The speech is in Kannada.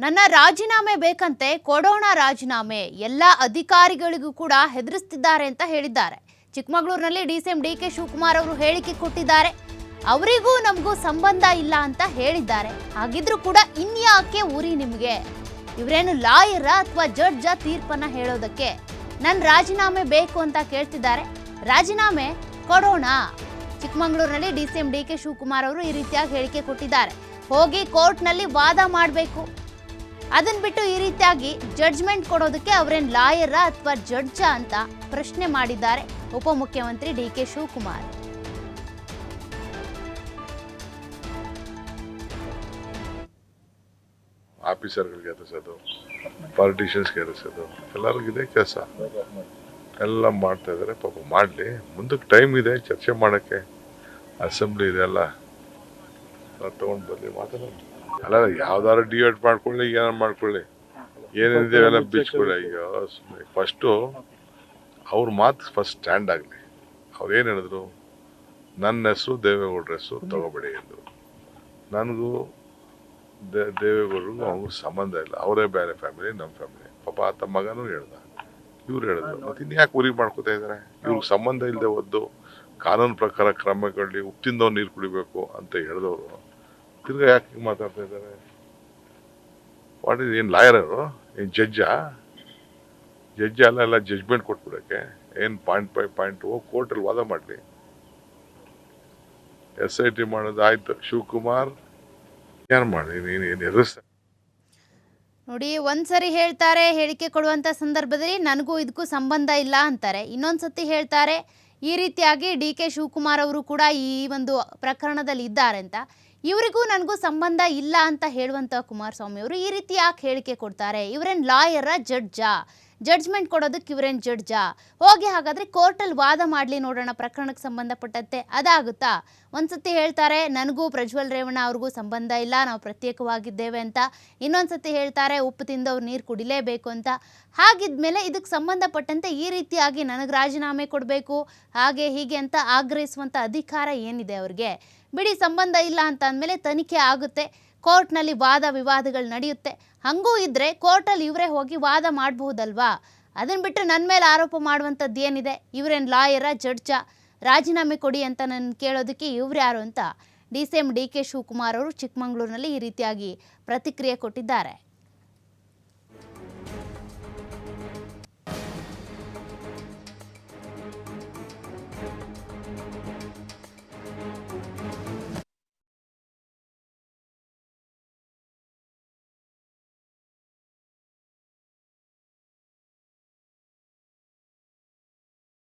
ನನ್ನ ರಾಜೀನಾಮೆ ಬೇಕಂತೆ ಕೊಡೋಣ ರಾಜೀನಾಮೆ ಎಲ್ಲ ಅಧಿಕಾರಿಗಳಿಗೂ ಕೂಡ ಹೆದರಿಸ್ತಿದ್ದಾರೆ ಅಂತ ಹೇಳಿದ್ದಾರೆ. ಚಿಕ್ಕಮಗಳೂರಿನಲ್ಲಿ ಡಿಸಿಎಂ ಡಿಕೆ ಶಿವಕುಮಾರ್ ಅವರು ಹೇಳಿಕೆ ಕೊಟ್ಟಿದ್ದಾರೆ. ಅವರಿಗೂ ನಮಗೂ ಸಂಬಂಧ ಇಲ್ಲ ಅಂತ ಹೇಳಿದ್ದಾರೆ. ಹಾಗಿದ್ರೂ ಕೂಡ ಇನ್ಯಾಕೆ ಉರಿ ನಿಮಗೆ? ಇವರೇನು ಲಾಯರ ಅಥವಾ ಜಡ್ಜ ತೀರ್ಪನ್ನ ಹೇಳೋದಕ್ಕೆ? ನನ್ನ ರಾಜೀನಾಮೆ ಬೇಕು ಅಂತ ಕೇಳ್ತಿದ್ದಾರೆ. ರಾಜೀನಾಮೆ ಕೊಡೋಣ. ಚಿಕ್ಕಮಗಳೂರಿನಲ್ಲಿ ಡಿಸಿಎಂ ಡಿಕೆ ಶಿವಕುಮಾರ್ ಅವರು ಈ ರೀತಿಯಾಗಿ ಹೇಳಿಕೆ ಕೊಟ್ಟಿದ್ದಾರೆ. ಹೋಗಿ ಕೋರ್ಟ್ನಲ್ಲಿ ವಾದ ಮಾಡಬೇಕು. ಅದನ್ನ ಬಿಟ್ಟು ಈ ರೀತಿಯಾಗಿ ಜಡ್ಜ್ಮೆಂಟ್ ಕೊಡೋದಕ್ಕೆ ಅವರೇನು ಲಾಯರ ಅಥವಾ ಜಡ್ಜ ಅಂತ ಪ್ರಶ್ನೆ ಮಾಡಿದ್ದಾರೆ ಉಪಮುಖ್ಯಮಂತ್ರಿ ಡಿಕೆ ಶಿವಕುಮಾರ್. ಆಫೀಸರ್ಗಳಿಗೆ ಎರಿಸೋದು, ಪಾಲಿಟಿಷಿಯನ್ಸ್ಗೆ ಎರಿಸೋದು, ಎಲ್ಲರಿಗೂ ಇದೆ ಕೆಲಸ. ಎಲ್ಲ ಮಾಡ್ತಾ ಇದ್ದಾರೆ. ಪಾಪ ಮಾಡಲಿ, ಮುಂದಕ್ಕೆ ಟೈಮ್ ಇದೆ ಚರ್ಚೆ ಮಾಡೋಕ್ಕೆ. ಅಸೆಂಬ್ಲಿ ಇದೆ, ಎಲ್ಲ ತಗೊಂಡು ಬರಲಿ, ಮಾತಾಡೋಣ. ಅಲ್ಲ, ಯಾವ್ದಾರು ಡಿವೈಡ್ ಮಾಡ್ಕೊಳ್ಳಿ, ಏನಾರು ಮಾಡ್ಕೊಳ್ಳಿ, ಏನೇನಿದೆ ಎಲ್ಲ ಬೀಚ್ಕೊಳ್ಳಿ. ಈಗ ಫಸ್ಟು ಅವ್ರ ಮಾತು ಫಸ್ಟ್ ಸ್ಟ್ಯಾಂಡ್ ಆಗಲಿ. ಅವ್ರು ಏನು ಹೇಳಿದ್ರು, ನನ್ನ ಹೆಸರು ದೇವೇಗೌಡರ ಹೆಸರು ತಗೋಬೇಡಿ ಎಂದರು. ನನಗೂ ದೇವೇಗೌಡರಿಗೂ ಅವ್ರಿಗೂ ಸಂಬಂಧ ಇಲ್ಲ. ಅವರೇ ಬೇರೆ ಫ್ಯಾಮಿಲಿ, ನಮ್ಮ ಫ್ಯಾಮಿಲಿ. ಪಾಪ ಆತ ಮಗನೂ ಹೇಳ್ದ, ಇವ್ರು ಹೇಳಿದ್ರು. ಮತ್ತೆ ಇನ್ಯಾಕೆ ಉರಿ ಮಾಡ್ಕೋತಾ ಇದ್ದಾರೆ? ಇವ್ರಿಗೆ ಸಂಬಂಧ ಇಲ್ಲದೆ ಒದ್ದು ಕಾನೂನು ಪ್ರಕಾರ ಕ್ರಮಗಳಲ್ಲಿ ಉಪ್ಪಿಂದವ್ ನೀರು ಕುಡಿಬೇಕು ಅಂತ ಹೇಳಿದವರು ತಿರ್ಗಾ ಯಾಕೆ ಮಾತಾಡ್ತಾ ಇದ್ದಾರೆ? ವಾಟ್ ಇಸ್, ಏನು ಲಾಯರರು? ಏನು ಜಡ್ಜಾ? ಎಲ್ಲ ಜಡ್ಜ್ಮೆಂಟ್ ಕೊಟ್ಬಿಡಕ್ಕೆ ಏನು ಪಾಯಿಂಟ್ ಬೈ ಪಾಯಿಂಟ್ ಹೋಗಿ ಕೋರ್ಟಲ್ಲಿ ವಾದ ಮಾಡಲಿ. SIT ಮಾಡೋದು ಆಯ್ತು. ಶಿವಕುಮಾರ್ ಏನು ಮಾಡಿ, ನೀನು ಎದುರಿಸ್ತ ನೋಡಿ, ಒಂದ್ಸರಿ ಹೇಳ್ತಾರೆ ಹೇಳಿಕೆ ಕೊಡುವಂಥ ಸಂದರ್ಭದಲ್ಲಿ ನನಗೂ ಇದಕ್ಕೂ ಸಂಬಂಧ ಇಲ್ಲ ಅಂತಾರೆ. ಇನ್ನೊಂದ್ಸತಿ ಹೇಳ್ತಾರೆ ಈ ರೀತಿಯಾಗಿ ಡಿಕೆ ಶಿವಕುಮಾರ್ ಅವರು ಕೂಡ ಈ ಒಂದು ಪ್ರಕರಣದಲ್ಲಿ ಇದ್ದಾರೆ ಅಂತ. ಇವರಿಗೂ ನನಗೂ ಸಂಬಂಧ ಇಲ್ಲ ಅಂತ ಹೇಳುವಂಥ ಕುಮಾರಸ್ವಾಮಿ ಅವರು ಈ ರೀತಿ ಯಾಕೆ ಹೇಳಿಕೆ ಕೊಡ್ತಾರೆ? ಇವರೇನು ಲಾಯರ ಜಡ್ಜಾ? ಜಡ್ಜ್ಮೆಂಟ್ ಕೊಡೋದಕ್ಕೆ ಇವರೇನು ಜಡ್ಜಾ? ಹೋಗಿ ಹಾಗಾದರೆ ಕೋರ್ಟಲ್ಲಿ ವಾದ ಮಾಡಲಿ, ನೋಡೋಣ ಪ್ರಕರಣಕ್ಕೆ ಸಂಬಂಧಪಟ್ಟಂತೆ ಅದಾಗುತ್ತಾ? ಒಂದ್ಸತಿ ಹೇಳ್ತಾರೆ ನನಗೂ ಪ್ರಜ್ವಲ್ ರೇವಣ್ಣ ಅವ್ರಿಗೂ ಸಂಬಂಧ ಇಲ್ಲ, ನಾವು ಪ್ರತ್ಯೇಕವಾಗಿದ್ದೇವೆ ಅಂತ. ಇನ್ನೊಂದ್ಸತಿ ಹೇಳ್ತಾರೆ ಉಪ್ಪು ತಿಂದವ್ರು ನೀರು ಕುಡಿಲೇಬೇಕು ಅಂತ. ಹಾಗಿದ್ಮೇಲೆ ಇದಕ್ಕೆ ಸಂಬಂಧಪಟ್ಟಂತೆ ಈ ರೀತಿಯಾಗಿ ನನಗೆ ರಾಜೀನಾಮೆ ಕೊಡಬೇಕು ಹಾಗೆ ಹೀಗೆ ಅಂತ ಆಗ್ರಹಿಸುವಂಥ ಅಧಿಕಾರ ಏನಿದೆ ಅವ್ರಿಗೆ? ಬಿಡಿ, ಸಂಬಂಧ ಇಲ್ಲ ಅಂತ ಅಂದಮೇಲೆ ತನಿಖೆ ಆಗುತ್ತೆ, ಕೋರ್ಟ್ನಲ್ಲಿ ವಾದ ವಿವಾದಗಳು ನಡೆಯುತ್ತೆ. ಹಂಗೂ ಇದ್ದರೆ ಕೋರ್ಟಲ್ಲಿ ಇವರೇ ಹೋಗಿ ವಾದ ಮಾಡಬಹುದಲ್ವಾ? ಅದನ್ನು ಬಿಟ್ಟು ನನ್ನ ಮೇಲೆ ಆರೋಪ ಮಾಡುವಂಥದ್ದು ಏನಿದೆ? ಇವರೇನು ಲಾಯರ ಜಡ್ಜಾ? ರಾಜೀನಾಮೆ ಕೊಡಿ ಅಂತ ನನ್ನ ಕೇಳೋದಕ್ಕೆ ಇವ್ರು ಯಾರು ಅಂತ ಡಿಸಿಎಂ ಡಿಕೆ ಶಿವಕುಮಾರ್ ಅವರು ಚಿಕ್ಕಮಗಳೂರಿನಲ್ಲಿ ಈ ರೀತಿಯಾಗಿ ಪ್ರತಿಕ್ರಿಯೆ ಕೊಟ್ಟಿದ್ದಾರೆ.